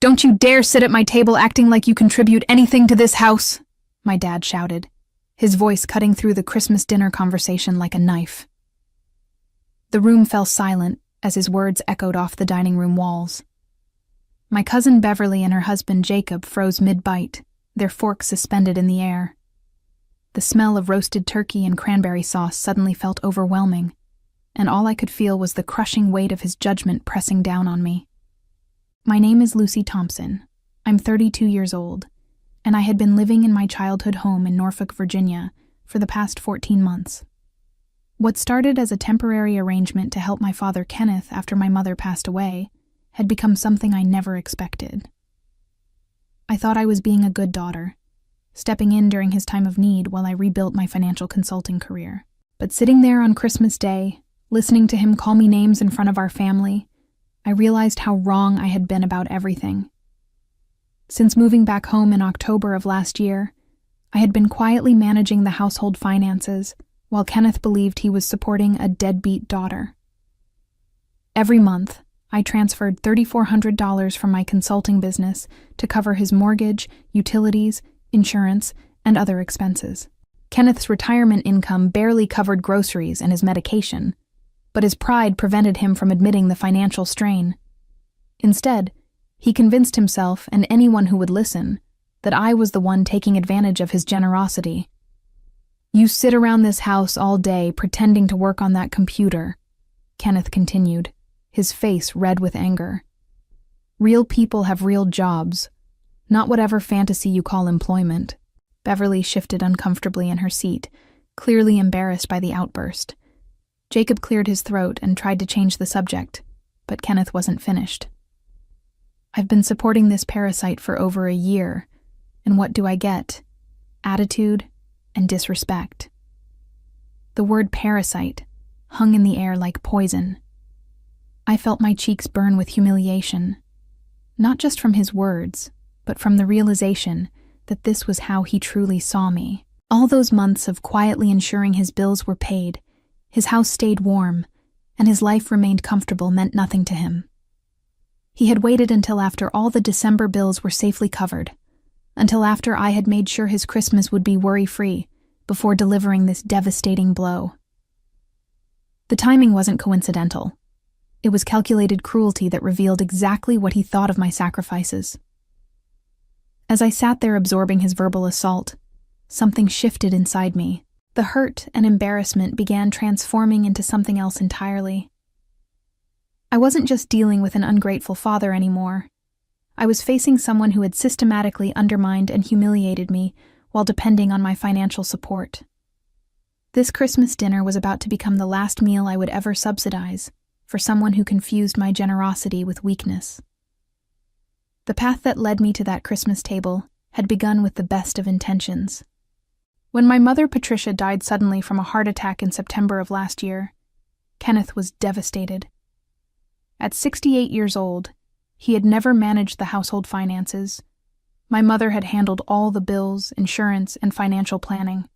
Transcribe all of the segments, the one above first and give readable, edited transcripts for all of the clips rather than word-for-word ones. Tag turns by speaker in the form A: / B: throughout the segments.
A: "Don't you dare sit at my table acting like you contribute anything to this house," my dad shouted, his voice cutting through the Christmas dinner conversation like a knife. The room fell silent as his words echoed off the dining room walls. My cousin Beverly and her husband Jacob froze mid-bite, their forks suspended in the air. The smell of roasted turkey and cranberry sauce suddenly felt overwhelming, and all I could feel was the crushing weight of his judgment pressing down on me. My name is Lucy Thompson. I'm 32 years old, and I had been living in my childhood home in Norfolk, Virginia, for the past 14 months. What started as a temporary arrangement to help my father Kenneth after my mother passed away had become something I never expected. I thought I was being a good daughter, stepping in during his time of need while I rebuilt my financial consulting career. But sitting there on Christmas Day, listening to him call me names in front of our family, I realized how wrong I had been about everything. Since moving back home in October of last year, I had been quietly managing the household finances while Kenneth believed he was supporting a deadbeat daughter. Every month, I transferred $3,400 from my consulting business to cover his mortgage, utilities, insurance, and other expenses. Kenneth's retirement income barely covered groceries and his medication, but his pride prevented him from admitting the financial strain. Instead, he convinced himself and anyone who would listen that I was the one taking advantage of his generosity. "You sit around this house all day pretending to work on that computer," Kenneth continued, his face red with anger. "Real people have real jobs, not whatever fantasy you call employment." Beverly shifted uncomfortably in her seat, clearly embarrassed by the outburst. Jacob cleared his throat and tried to change the subject, but Kenneth wasn't finished. "I've been supporting this parasite for over a year, and what do I get? Attitude and disrespect." The word parasite hung in the air like poison. I felt my cheeks burn with humiliation, not just from his words, but from the realization that this was how he truly saw me. All those months of quietly ensuring his bills were paid, his house stayed warm, and his life remained comfortable meant nothing to him. He had waited until after all the December bills were safely covered, until after I had made sure his Christmas would be worry-free, before delivering this devastating blow. The timing wasn't coincidental. It was calculated cruelty that revealed exactly what he thought of my sacrifices. As I sat there absorbing his verbal assault, something shifted inside me. The hurt and embarrassment began transforming into something else entirely. I wasn't just dealing with an ungrateful father anymore. I was facing someone who had systematically undermined and humiliated me while depending on my financial support. This Christmas dinner was about to become the last meal I would ever subsidize for someone who confused my generosity with weakness. The path that led me to that Christmas table had begun with the best of intentions. When my mother Patricia died suddenly from a heart attack in September of last year, Kenneth was devastated. At 68 years old, he had never managed the household finances. My mother had handled all the bills, insurance, and financial planning.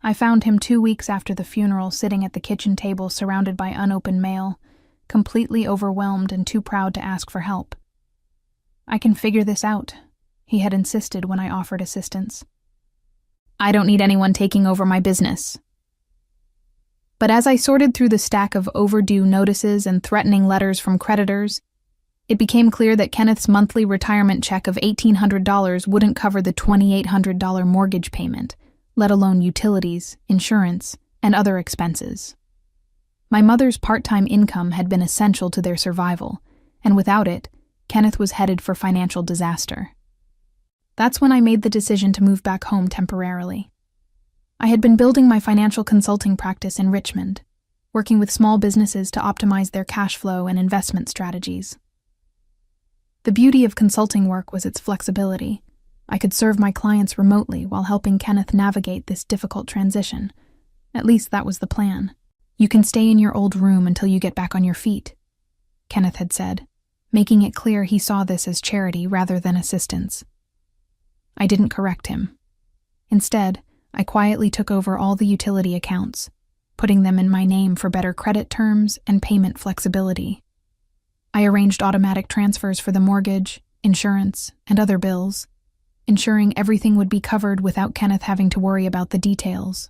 A: I found him 2 weeks after the funeral sitting at the kitchen table surrounded by unopened mail, completely overwhelmed and too proud to ask for help. "I can figure this out," he had insisted when I offered assistance. "I don't need anyone taking over my business." But as I sorted through the stack of overdue notices and threatening letters from creditors, it became clear that Kenneth's monthly retirement check of $1,800 wouldn't cover the $2,800 mortgage payment, let alone utilities, insurance, and other expenses. My mother's part-time income had been essential to their survival, and without it, Kenneth was headed for financial disaster. That's when I made the decision to move back home temporarily. I had been building my financial consulting practice in Richmond, working with small businesses to optimize their cash flow and investment strategies. The beauty of consulting work was its flexibility. I could serve my clients remotely while helping Kenneth navigate this difficult transition. At least that was the plan. "You can stay in your old room until you get back on your feet," Kenneth had said, making it clear he saw this as charity rather than assistance. I didn't correct him. Instead, I quietly took over all the utility accounts, putting them in my name for better credit terms and payment flexibility. I arranged automatic transfers for the mortgage, insurance, and other bills, ensuring everything would be covered without Kenneth having to worry about the details.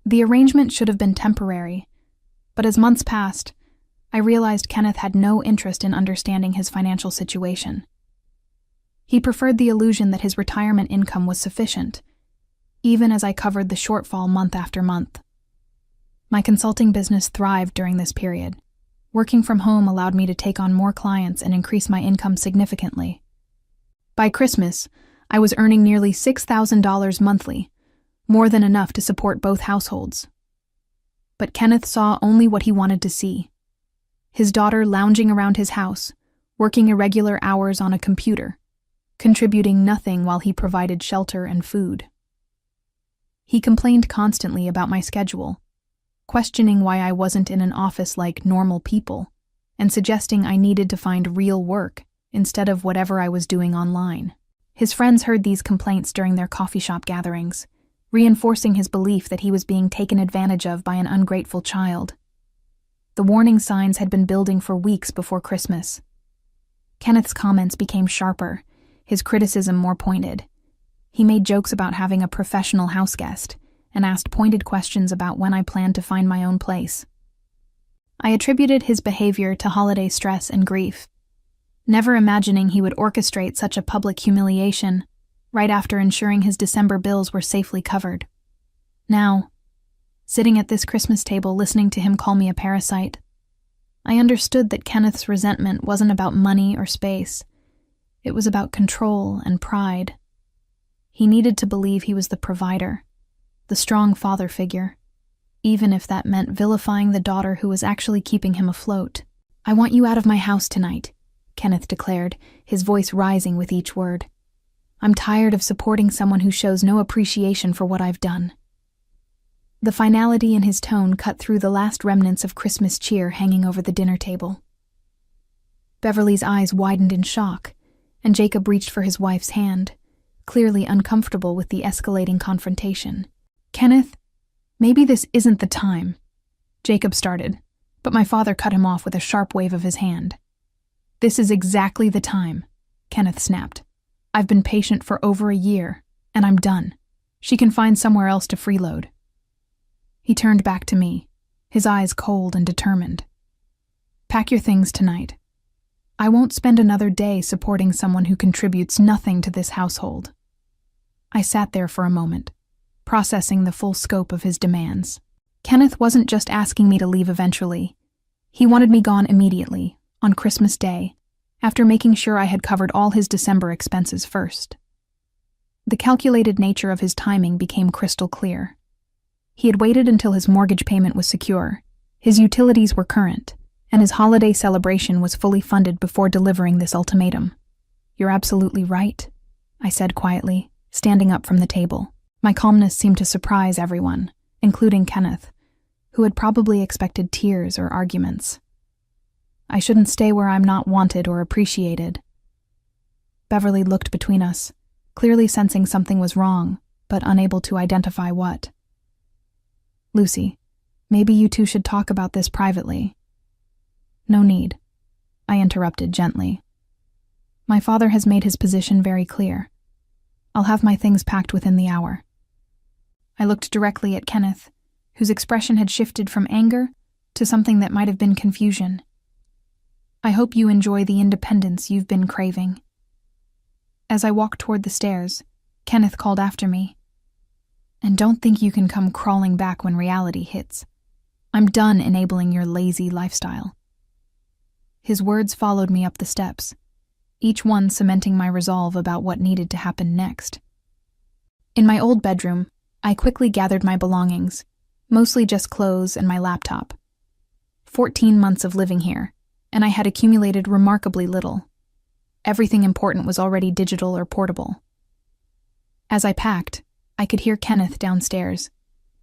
A: The arrangement should have been temporary, but as months passed, I realized Kenneth had no interest in understanding his financial situation. He preferred the illusion that his retirement income was sufficient, even as I covered the shortfall month after month. My consulting business thrived during this period. Working from home allowed me to take on more clients and increase my income significantly. By Christmas, I was earning nearly $6,000 monthly, more than enough to support both households. But Kenneth saw only what he wanted to see. His daughter lounging around his house, working irregular hours on a computer, contributing nothing while he provided shelter and food. He complained constantly about my schedule, questioning why I wasn't in an office like normal people, and suggesting I needed to find real work instead of whatever I was doing online. His friends heard these complaints during their coffee shop gatherings, reinforcing his belief that he was being taken advantage of by an ungrateful child. The warning signs had been building for weeks before Christmas. Kenneth's comments became sharper, his criticism more pointed. He made jokes about having a professional house guest and asked pointed questions about when I planned to find my own place. I attributed his behavior to holiday stress and grief, never imagining he would orchestrate such a public humiliation right after ensuring his December bills were safely covered. Now, sitting at this Christmas table listening to him call me a parasite, I understood that Kenneth's resentment wasn't about money or space. It was about control and pride. He needed to believe he was the provider, the strong father figure, even if that meant vilifying the daughter who was actually keeping him afloat. "I want you out of my house tonight," Kenneth declared, his voice rising with each word. "I'm tired of supporting someone who shows no appreciation for what I've done." The finality in his tone cut through the last remnants of Christmas cheer hanging over the dinner table. Beverly's eyes widened in shock, and Jacob reached for his wife's hand, clearly uncomfortable with the escalating confrontation. "Kenneth, maybe this isn't the time," Jacob started, but my father cut him off with a sharp wave of his hand. "This is exactly the time," Kenneth snapped. "I've been patient for over a year, and I'm done. She can find somewhere else to freeload." He turned back to me, his eyes cold and determined. "Pack your things tonight. I won't spend another day supporting someone who contributes nothing to this household." I sat there for a moment, processing the full scope of his demands. Kenneth wasn't just asking me to leave eventually. He wanted me gone immediately, on Christmas Day, after making sure I had covered all his December expenses first. The calculated nature of his timing became crystal clear. He had waited until his mortgage payment was secure, his utilities were current, and his holiday celebration was fully funded before delivering this ultimatum. "You're absolutely right," I said quietly, standing up from the table. My calmness seemed to surprise everyone, including Kenneth, who had probably expected tears or arguments. "I shouldn't stay where I'm not wanted or appreciated." Beverly looked between us, clearly sensing something was wrong, but unable to identify what. "Lucy, maybe you two should talk about this privately." "No need," I interrupted gently. "My father has made his position very clear. I'll have my things packed within the hour." I looked directly at Kenneth, whose expression had shifted from anger to something that might have been confusion. "I hope you enjoy the independence you've been craving." As I walked toward the stairs, Kenneth called after me, "And don't think you can come crawling back when reality hits. I'm done enabling your lazy lifestyle." His words followed me up the steps, each one cementing my resolve about what needed to happen next. In my old bedroom, I quickly gathered my belongings, mostly just clothes and my laptop. 14 months of living here, and I had accumulated remarkably little. Everything important was already digital or portable. As I packed, I could hear Kenneth downstairs,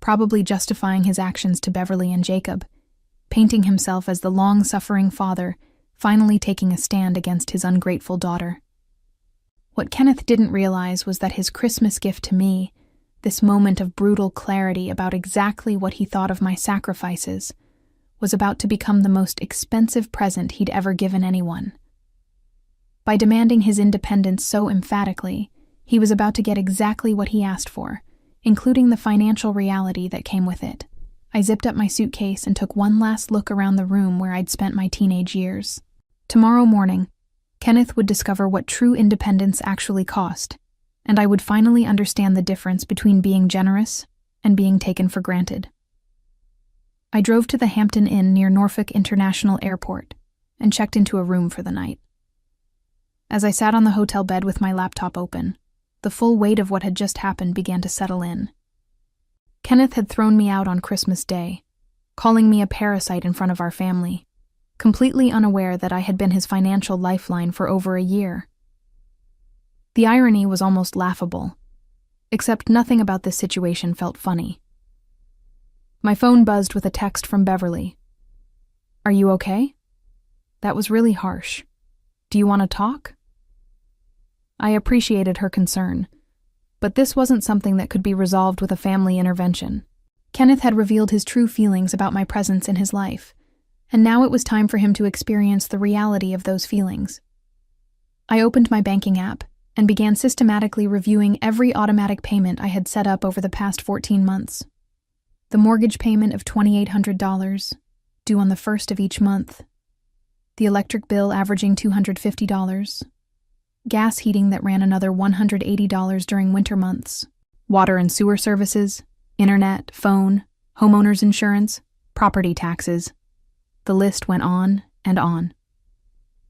A: probably justifying his actions to Beverly and Jacob, painting himself as the long-suffering father finally taking a stand against his ungrateful daughter. What Kenneth didn't realize was that his Christmas gift to me, this moment of brutal clarity about exactly what he thought of my sacrifices, was about to become the most expensive present he'd ever given anyone. By demanding his independence so emphatically, he was about to get exactly what he asked for, including the financial reality that came with it. I zipped up my suitcase and took one last look around the room where I'd spent my teenage years. Tomorrow morning, Kenneth would discover what true independence actually cost, and I would finally understand the difference between being generous and being taken for granted. I drove to the Hampton Inn near Norfolk International Airport and checked into a room for the night. As I sat on the hotel bed with my laptop open, the full weight of what had just happened began to settle in. Kenneth had thrown me out on Christmas Day, calling me a parasite in front of our family, completely unaware that I had been his financial lifeline for over a year. The irony was almost laughable, except nothing about this situation felt funny. My phone buzzed with a text from Beverly. "Are you okay?" That was really harsh. "Do you want to talk?" I appreciated her concern, but this wasn't something that could be resolved with a family intervention. Kenneth had revealed his true feelings about my presence in his life, and now it was time for him to experience the reality of those feelings. I opened my banking app and began systematically reviewing every automatic payment I had set up over the past 14 months. The mortgage payment of $2,800, due on the 1st of each month. The electric bill averaging $250. Gas heating that ran another $180 during winter months. Water and sewer services, internet, phone, homeowners insurance, property taxes. The list went on and on.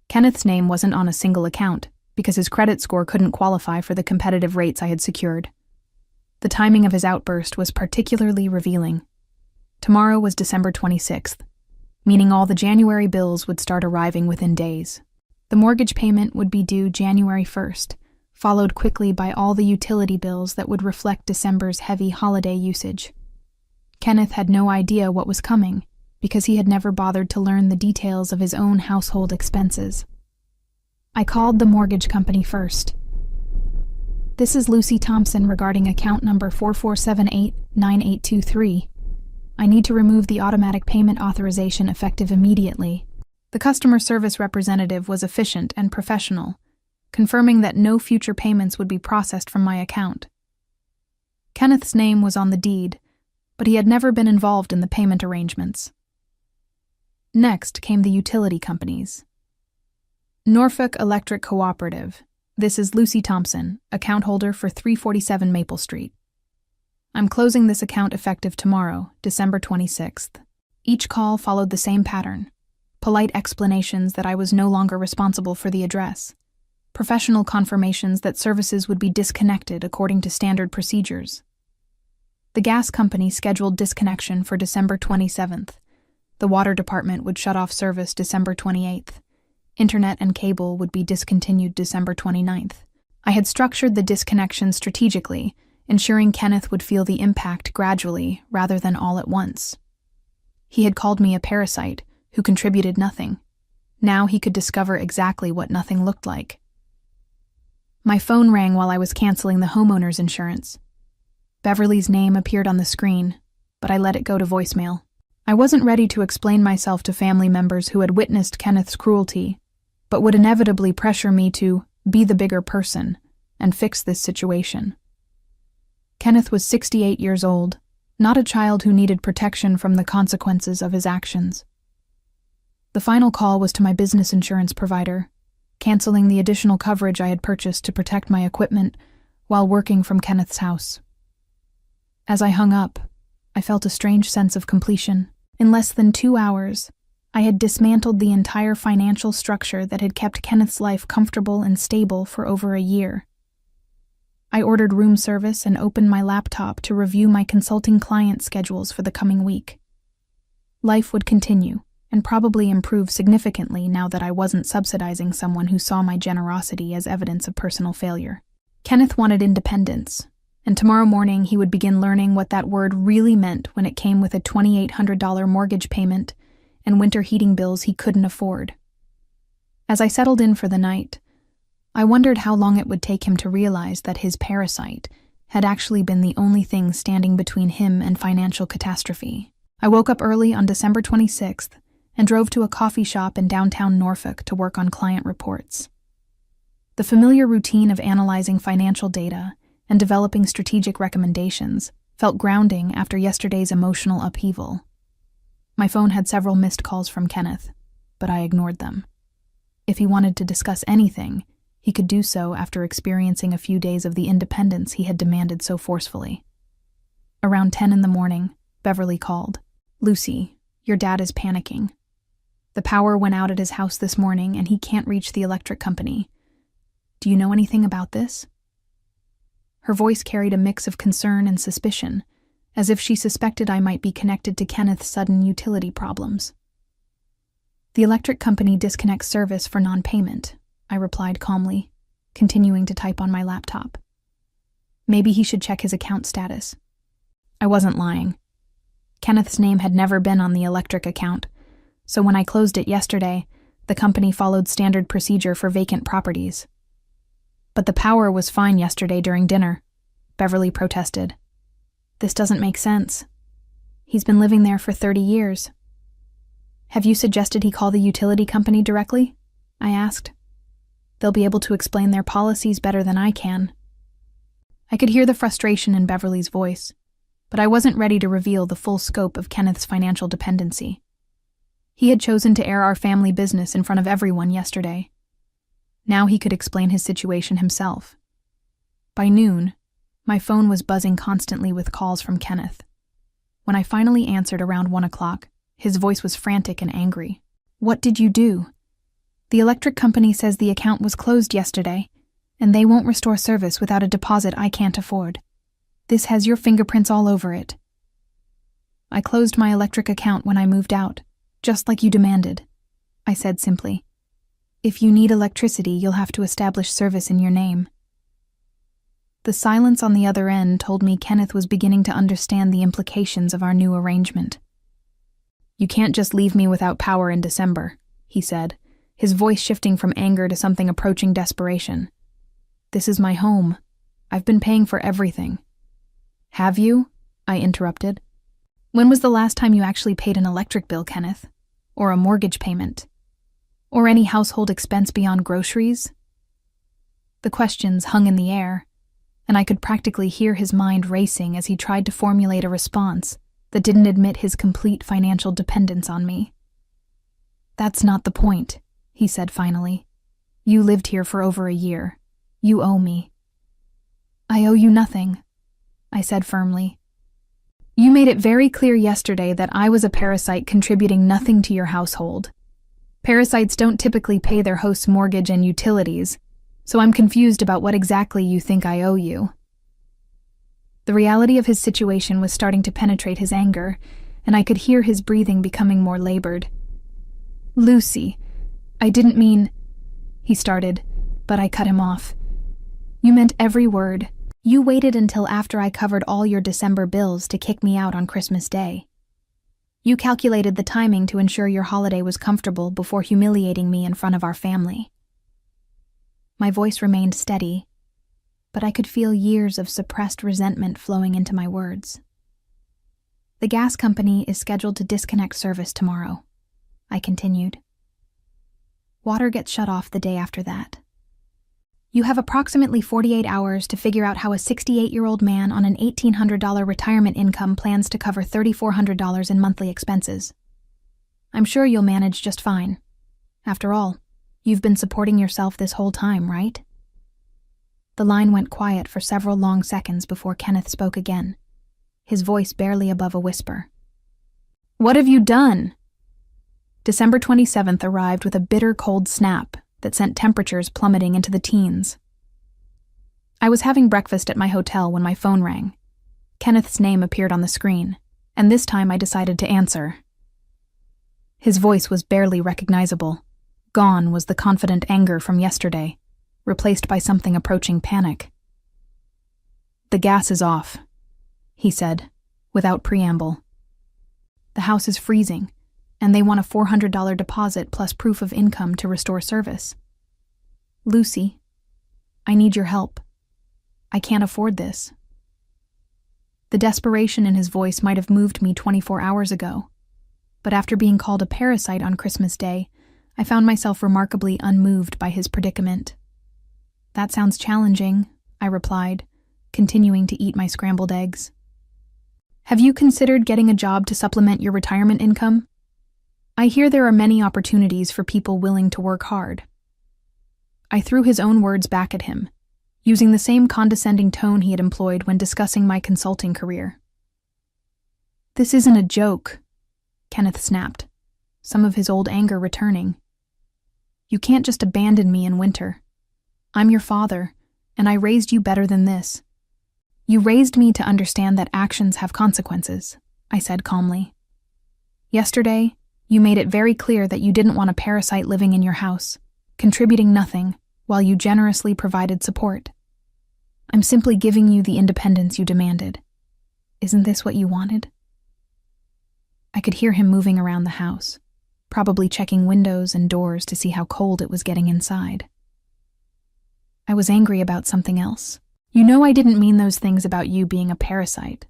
A: Kenneth's name wasn't on a single account because his credit score couldn't qualify for the competitive rates I had secured. The timing of his outburst was particularly revealing. Tomorrow was December 26th, meaning all the January bills would start arriving within days. The mortgage payment would be due January 1st, followed quickly by all the utility bills that would reflect December's heavy holiday usage. Kenneth had no idea what was coming because he had never bothered to learn the details of his own household expenses. I called the mortgage company first. "This is Lucy Thompson regarding account number 44789823. I need to remove the automatic payment authorization effective immediately." The customer service representative was efficient and professional, confirming that no future payments would be processed from my account. Kenneth's name was on the deed, but he had never been involved in the payment arrangements. Next came the utility companies. Norfolk Electric Cooperative. This is Lucy Thompson, account holder for 347 Maple Street. I'm closing this account effective tomorrow, December 26th. Each call followed the same pattern. Polite explanations that I was no longer responsible for the address. Professional confirmations that services would be disconnected according to standard procedures. The gas company scheduled disconnection for December 27th. The water department would shut off service December 28th. Internet and cable would be discontinued December 29th. I had structured the disconnection strategically, ensuring Kenneth would feel the impact gradually rather than all at once. He had called me a parasite who contributed nothing. Now he could discover exactly what nothing looked like. My phone rang while I was canceling the homeowner's insurance. Beverly's name appeared on the screen, but I let it go to voicemail. I wasn't ready to explain myself to family members who had witnessed Kenneth's cruelty, but would inevitably pressure me to be the bigger person and fix this situation. Kenneth was 68 years old, not a child who needed protection from the consequences of his actions. The final call was to my business insurance provider, canceling the additional coverage I had purchased to protect my equipment while working from Kenneth's house. As I hung up, I felt a strange sense of completion. In less than 2 hours, I had dismantled the entire financial structure that had kept Kenneth's life comfortable and stable for over a year. I ordered room service and opened my laptop to review my consulting client schedules for the coming week. Life would continue, and probably improve significantly now that I wasn't subsidizing someone who saw my generosity as evidence of personal failure. Kenneth wanted independence, and tomorrow morning he would begin learning what that word really meant when it came with a $2,800 mortgage payment and winter heating bills he couldn't afford. As I settled in for the night, I wondered how long it would take him to realize that his parasite had actually been the only thing standing between him and financial catastrophe. I woke up early on December 26th and drove to a coffee shop in downtown Norfolk to work on client reports. The familiar routine of analyzing financial data and developing strategic recommendations felt grounding after yesterday's emotional upheaval. My phone had several missed calls from Kenneth, but I ignored them. If he wanted to discuss anything, he could do so after experiencing a few days of the independence he had demanded so forcefully. Around 10 in the morning, Beverly called. "Lucy, your dad is panicking. The power went out at his house this morning and he can't reach the electric company. Do you know anything about this?" Her voice carried a mix of concern and suspicion, as if she suspected I might be connected to Kenneth's sudden utility problems. "The electric company disconnects service for non-payment," I replied calmly, continuing to type on my laptop. Maybe he should check his account status. I wasn't lying. Kenneth's name had never been on the electric account, so when I closed it yesterday, the company followed standard procedure for vacant properties. "But the power was fine yesterday during dinner," Beverly protested. "This doesn't make sense. He's been living there for 30 years. "Have you suggested he call the utility company directly?" I asked. "They'll be able to explain their policies better than I can." I could hear the frustration in Beverly's voice, but I wasn't ready to reveal the full scope of Kenneth's financial dependency. He had chosen to air our family business in front of everyone yesterday. Now he could explain his situation himself. By noon, my phone was buzzing constantly with calls from Kenneth. When I finally answered around 1 o'clock, his voice was frantic and angry. "What did you do? The electric company says the account was closed yesterday, and they won't restore service without a deposit I can't afford. This has your fingerprints all over it." "I closed my electric account when I moved out, just like you demanded," I said simply. "If you need electricity, you'll have to establish service in your name." The silence on the other end told me Kenneth was beginning to understand the implications of our new arrangement. "You can't just leave me without power in December," he said, his voice shifting from anger to something approaching desperation. "This is my home. I've been paying for everything." "Have you?" I interrupted. "When was the last time you actually paid an electric bill, Kenneth? Or a mortgage payment? Or any household expense beyond groceries?" The questions hung in the air, and I could practically hear his mind racing as he tried to formulate a response that didn't admit his complete financial dependence on me. "That's not the point," he said finally. "You lived here for over a year. You owe me." "I owe you nothing," I said firmly. "You made it very clear yesterday that I was a parasite contributing nothing to your household. Parasites don't typically pay their host's mortgage and utilities, so I'm confused about what exactly you think I owe you." The reality of his situation was starting to penetrate his anger, and I could hear his breathing becoming more labored. "Lucy, I didn't mean—" he started, but I cut him off. "You meant every word. You waited until after I covered all your December bills to kick me out on Christmas Day. You calculated the timing to ensure your holiday was comfortable before humiliating me in front of our family." My voice remained steady, but I could feel years of suppressed resentment flowing into my words. "The gas company is scheduled to disconnect service tomorrow," I continued. "Water gets shut off the day after that. You have approximately 48 hours to figure out how a 68-year-old man on an $1,800 retirement income plans to cover $3,400 in monthly expenses. I'm sure you'll manage just fine. After all, you've been supporting yourself this whole time, right?" The line went quiet for several long seconds before Kenneth spoke again, his voice barely above a whisper. "What have you done?" December 27th arrived with a bitter cold snap that sent temperatures plummeting into the teens. I was having breakfast at my hotel when my phone rang. Kenneth's name appeared on the screen, and this time I decided to answer. His voice was barely recognizable. Gone was the confident anger from yesterday, replaced by something approaching panic. "The gas is off," he said, without preamble. "The house is freezing, and they want a $400 deposit plus proof of income to restore service. Lucy, I need your help. I can't afford this." The desperation in his voice might have moved me 24 hours ago, but after being called a parasite on Christmas Day, I found myself remarkably unmoved by his predicament. That sounds challenging, I replied, continuing to eat my scrambled eggs. Have you considered getting a job to supplement your retirement income? I hear there are many opportunities for people willing to work hard. I threw his own words back at him, using the same condescending tone he had employed when discussing my consulting career. This isn't a joke, Kenneth snapped, some of his old anger returning. You can't just abandon me in winter. I'm your father, and I raised you better than this. You raised me to understand that actions have consequences, I said calmly. Yesterday, you made it very clear that you didn't want a parasite living in your house, contributing nothing, while you generously provided support. I'm simply giving you the independence you demanded. Isn't this what you wanted? I could hear him moving around the house, probably checking windows and doors to see how cold it was getting inside. I was angry about something else. You know I didn't mean those things about you being a parasite.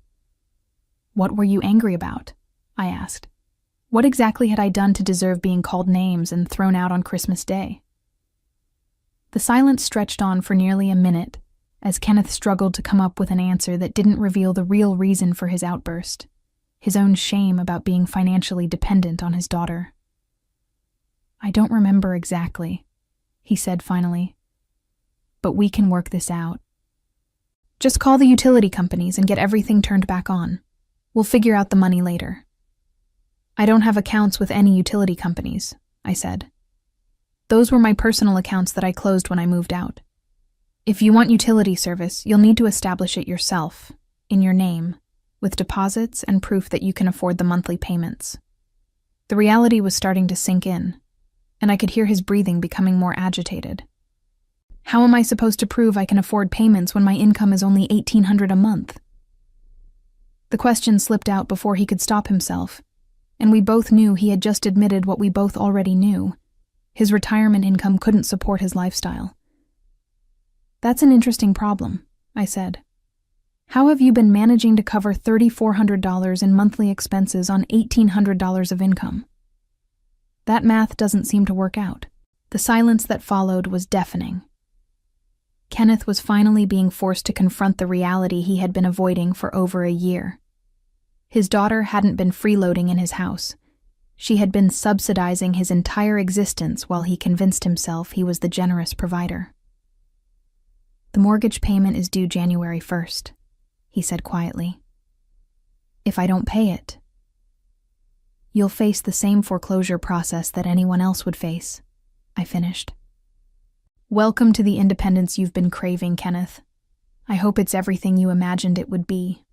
A: What were you angry about? I asked. What exactly had I done to deserve being called names and thrown out on Christmas Day? The silence stretched on for nearly a minute, as Kenneth struggled to come up with an answer that didn't reveal the real reason for his outburst, his own shame about being financially dependent on his daughter. I don't remember exactly, he said finally, but we can work this out. Just call the utility companies and get everything turned back on. We'll figure out the money later. I don't have accounts with any utility companies, I said. Those were my personal accounts that I closed when I moved out. If you want utility service, you'll need to establish it yourself, in your name, with deposits and proof that you can afford the monthly payments. The reality was starting to sink in, and I could hear his breathing becoming more agitated. How am I supposed to prove I can afford payments when my income is only $1,800 a month? The question slipped out before he could stop himself, and we both knew he had just admitted what we both already knew. His retirement income couldn't support his lifestyle. That's an interesting problem, I said. How have you been managing to cover $3,400 in monthly expenses on $1,800 of income? That math doesn't seem to work out. The silence that followed was deafening. Kenneth was finally being forced to confront the reality he had been avoiding for over a year. His daughter hadn't been freeloading in his house. She had been subsidizing his entire existence while he convinced himself he was the generous provider. The mortgage payment is due January 1st, he said quietly. If I don't pay it, you'll face the same foreclosure process that anyone else would face, I finished. Welcome to the independence you've been craving, Kenneth. I hope it's everything you imagined it would be.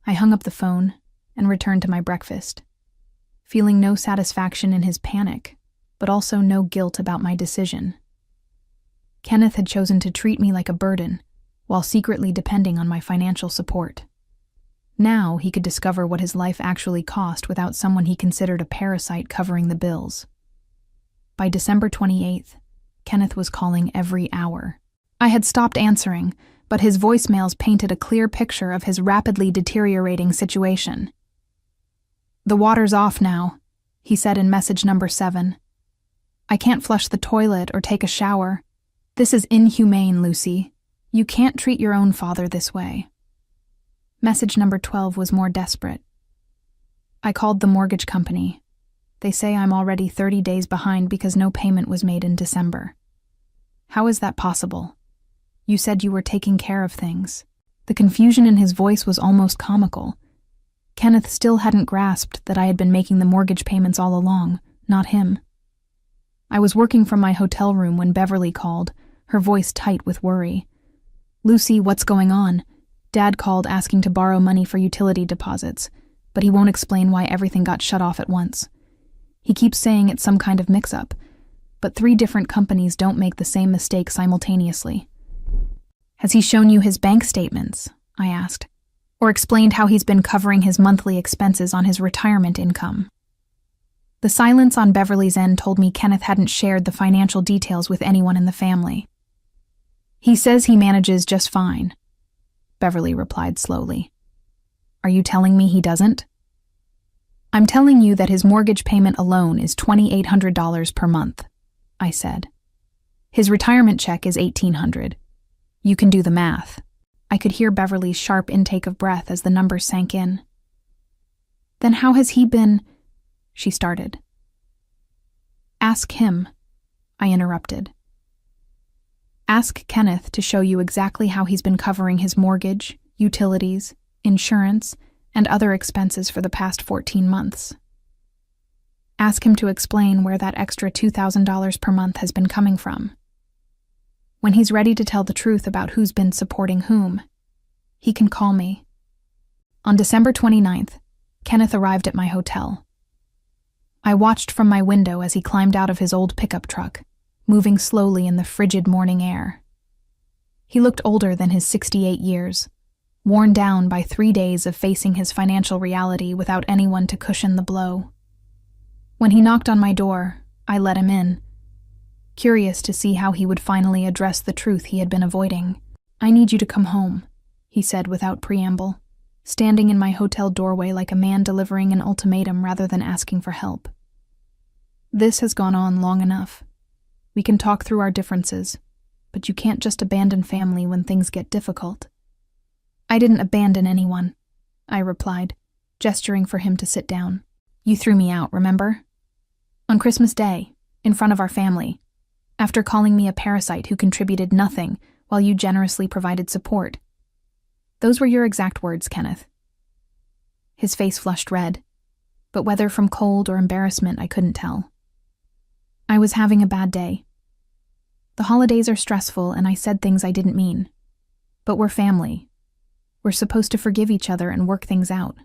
A: I hung up the phone and returned to my breakfast, feeling no satisfaction in his panic, but also no guilt about my decision. Kenneth had chosen to treat me like a burden, while secretly depending on my financial support. Now he could discover what his life actually cost without someone he considered a parasite covering the bills. By December 28th, Kenneth was calling every hour. I had stopped answering, but his voicemails painted a clear picture of his rapidly deteriorating situation. The water's off now, he said in message number 7. I can't flush the toilet or take a shower. This is inhumane, Lucy. You can't treat your own father this way. Message number 12 was more desperate. I called the mortgage company. They say I'm already 30 days behind because no payment was made in December. How is that possible? You said you were taking care of things. The confusion in his voice was almost comical. Kenneth still hadn't grasped that I had been making the mortgage payments all along, not him. I was working from my hotel room when Beverly called, her voice tight with worry. Lucy, what's going on? Dad called asking to borrow money for utility deposits, but he won't explain why everything got shut off at once. He keeps saying it's some kind of mix-up, but 3 different companies don't make the same mistake simultaneously. Has he shown you his bank statements? I asked, or explained how he's been covering his monthly expenses on his retirement income. The silence on Beverly's end told me Kenneth hadn't shared the financial details with anyone in the family. He says he manages just fine, Beverly replied slowly. Are you telling me he doesn't? I'm telling you that his mortgage payment alone is $2,800 per month, I said. His retirement check is $1,800. You can do the math. I could hear Beverly's sharp intake of breath as the numbers sank in. Then how has he been? She started. Ask him, I interrupted. Ask Kenneth to show you exactly how he's been covering his mortgage, utilities, insurance, and other expenses for the past 14 months. Ask him to explain where that extra $2,000 per month has been coming from. When he's ready to tell the truth about who's been supporting whom, he can call me. On December 29th, Kenneth arrived at my hotel. I watched from my window as he climbed out of his old pickup truck, moving slowly in the frigid morning air. He looked older than his 68 years, worn down by 3 days of facing his financial reality without anyone to cushion the blow. When he knocked on my door, I let him in, curious to see how he would finally address the truth he had been avoiding. I need you to come home, he said without preamble, standing in my hotel doorway like a man delivering an ultimatum rather than asking for help. This has gone on long enough. We can talk through our differences, but you can't just abandon family when things get difficult. I didn't abandon anyone, I replied, gesturing for him to sit down. You threw me out, remember? On Christmas Day, in front of our family, after calling me a parasite who contributed nothing while you generously provided support. Those were your exact words, Kenneth. His face flushed red, but whether from cold or embarrassment I couldn't tell. I was having a bad day. The holidays are stressful and I said things I didn't mean. But we're family. We're supposed to forgive each other and work things out.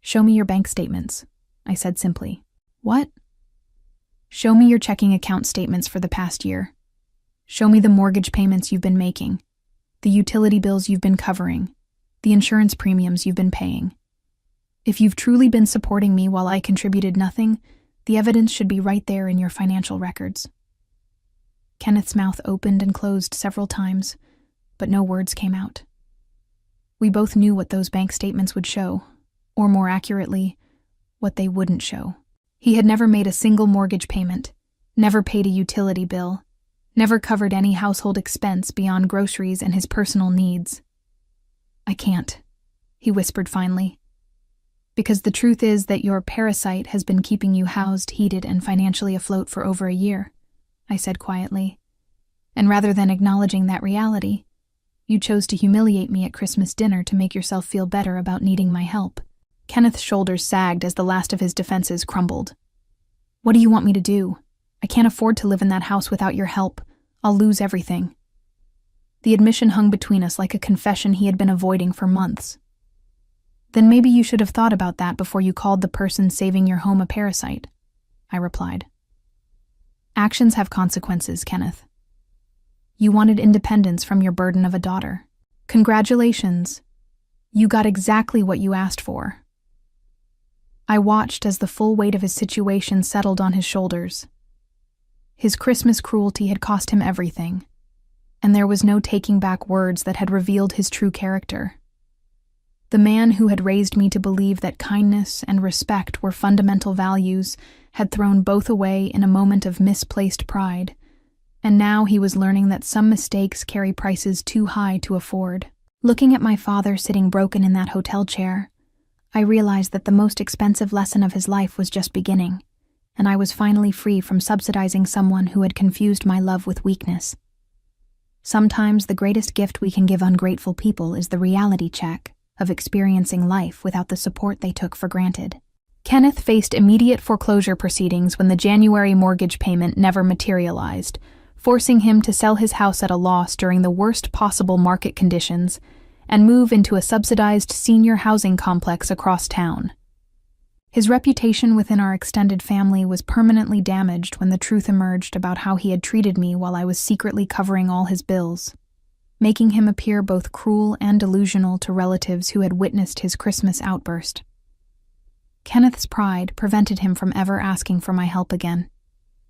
A: Show me your bank statements, I said simply. What? Show me your checking account statements for the past year. Show me the mortgage payments you've been making, the utility bills you've been covering, the insurance premiums you've been paying. If you've truly been supporting me while I contributed nothing, the evidence should be right there in your financial records. Kenneth's mouth opened and closed several times, but no words came out. We both knew what those bank statements would show, or more accurately, what they wouldn't show. He had never made a single mortgage payment, never paid a utility bill, never covered any household expense beyond groceries and his personal needs. I can't, he whispered finally, because the truth is that your parasite has been keeping you housed, heated, and financially afloat for over a year, I said quietly. And rather than acknowledging that reality, you chose to humiliate me at Christmas dinner to make yourself feel better about needing my help. Kenneth's shoulders sagged as the last of his defenses crumbled. What do you want me to do? I can't afford to live in that house without your help. I'll lose everything. The admission hung between us like a confession he had been avoiding for months. Then maybe you should have thought about that before you called the person saving your home a parasite, I replied. Actions have consequences, Kenneth. You wanted independence from your burden of a daughter. Congratulations. You got exactly what you asked for. I watched as the full weight of his situation settled on his shoulders. His Christmas cruelty had cost him everything, and there was no taking back words that had revealed his true character. The man who had raised me to believe that kindness and respect were fundamental values had thrown both away in a moment of misplaced pride, and now he was learning that some mistakes carry prices too high to afford. Looking at my father sitting broken in that hotel chair, I realized that the most expensive lesson of his life was just beginning, and I was finally free from subsidizing someone who had confused my love with weakness. Sometimes the greatest gift we can give ungrateful people is the reality check of experiencing life without the support they took for granted. Kenneth faced immediate foreclosure proceedings when the January mortgage payment never materialized, forcing him to sell his house at a loss during the worst possible market conditions and move into a subsidized senior housing complex across town. His reputation within our extended family was permanently damaged when the truth emerged about how he had treated me while I was secretly covering all his bills, making him appear both cruel and delusional to relatives who had witnessed his Christmas outburst. Kenneth's pride prevented him from ever asking for my help again,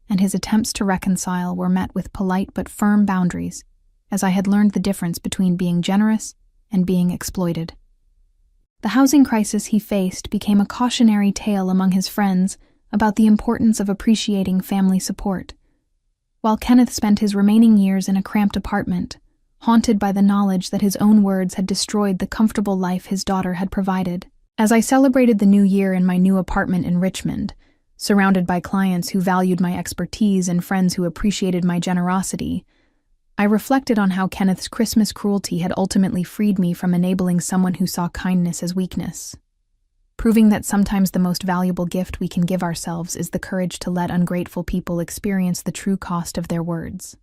A: and his attempts to reconcile were met with polite but firm boundaries, as I had learned the difference between being generous and being exploited. The housing crisis he faced became a cautionary tale among his friends about the importance of appreciating family support. while Kenneth spent his remaining years in a cramped apartment, haunted by the knowledge that his own words had destroyed the comfortable life his daughter had provided. As I celebrated the new year in my new apartment in Richmond, surrounded by clients who valued my expertise and friends who appreciated my generosity, I reflected on how Kenneth's Christmas cruelty had ultimately freed me from enabling someone who saw kindness as weakness, proving that sometimes the most valuable gift we can give ourselves is the courage to let ungrateful people experience the true cost of their words.